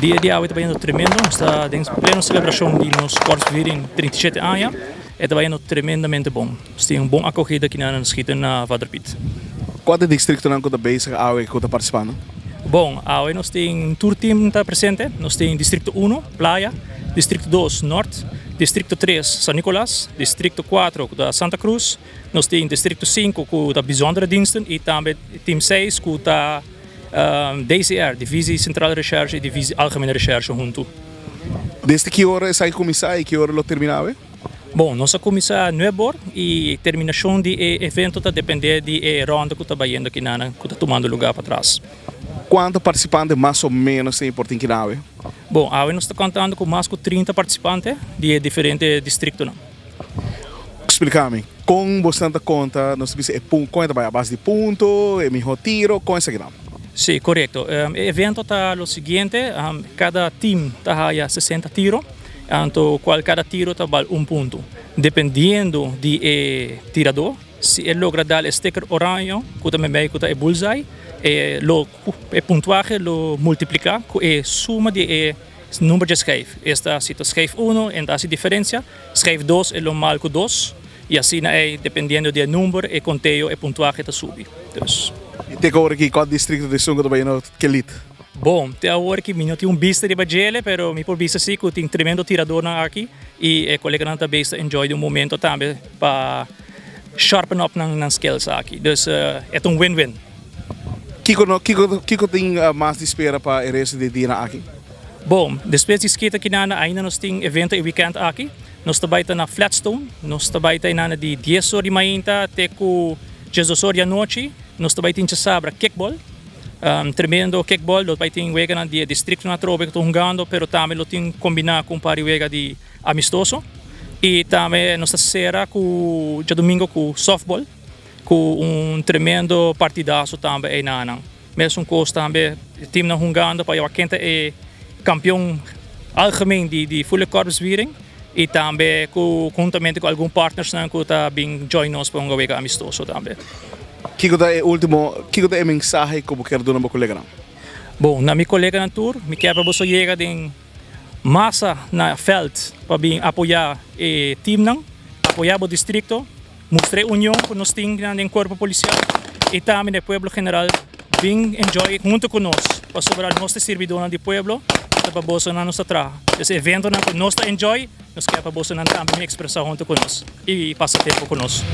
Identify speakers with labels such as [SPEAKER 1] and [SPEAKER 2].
[SPEAKER 1] dia de hoje está indo tremendo, está em plena celebração de nos Corpus Viring 37 anos e está indo tremendamente bom. Tem boa acolhida aqui na Schieten na Vaderpit.
[SPEAKER 2] Quantos distritos não está bezig que está participando?
[SPEAKER 1] Bom, hoje nós temos um tour team está presente, nós temos Distrito 1, Playa, Distrito 2, Norte, Distrito 3, San Nicolás, Distrito 4, da Santa Cruz, nós temos Distrito 5, com da Bijzondere Diensten, e também Team 6, com da DCR, Divisie Centrale Recherche e Divisie Algemene Recherche junto.
[SPEAKER 2] Desde que hora sai começar e que hora lo terminava?
[SPEAKER 1] Bom, nós começamos 9 horas e terminação do evento está depender da ronda que está batendo aqui na que está tomando lugar para trás.
[SPEAKER 2] Quantos participantes mais ou menos tem por Tinquinave?
[SPEAKER 1] Bom, hoje nós estamos contando com mais de 30 participantes de diferentes distritos.
[SPEAKER 2] Explica-me, com bastante conta, nós temos conta a base de ponto, é melhor tiro, com esse grau.
[SPEAKER 1] Sim, correto. O evento está o seguinte, cada time está a 60 tiros, então cada tiro está vale ponto. Dependendo do tirador, se ele logra dar o sticker orange, que também é bullseye, e puntuagem lo multiplica com a suma de número de schijf. Esta se schijf 1, então a diferença, schijf 2 é o mal com 2, e assim dependendo do número, e conteio e puntuagem está subi.
[SPEAKER 2] E tem agora aqui qual distrito de Sunga do Baiano que elite?
[SPEAKER 1] Bom, tem agora que não tem vista de bagele, pero mi por vista sim que tem tremendo tirador aqui e o colega também está enjoy do momento também para sharpen up nas skills aqui. Dus é win-win.
[SPEAKER 2] Kiko tem mais de espera para o resto do dia aqui?
[SPEAKER 1] Bom, depois de skate aqui ainda nós temos evento e weekend aqui. Nós trabalhamos na Flatstone, nós trabalhamos de 10 horas de manhã até 10 horas da noite. Nós trabalhamos em Sabra kickball, tremendo kickball, nós trabalhamos wega de distrito na tropa que estou jogando, pero também nós temos combinado com pari wega de amistoso. E também nós estamos com domingo com softball, com tremendo partidaço também aí na mesmo coisa também o time não jogando para eu quente é campeão algemeen de Fulle Corpus Viring e também juntamente com alguns partners que está bem join nós para um amistoso também.
[SPEAKER 2] Kiko é mensagem que eu quero dar ao colega?
[SPEAKER 1] Bom, na minha colega na tour, me quero para você chegar em massa na feld para bem apoiar o time, apoiar o distrito, mostrar a união que nós temos no corpo policial e também no pueblo general, bem enjoy junto conosco para sobrar nossa servidora do pueblo para você na nossa trabalho. Esse evento que nós enjoy, nós queremos para você também expressar junto conosco e passar tempo conosco.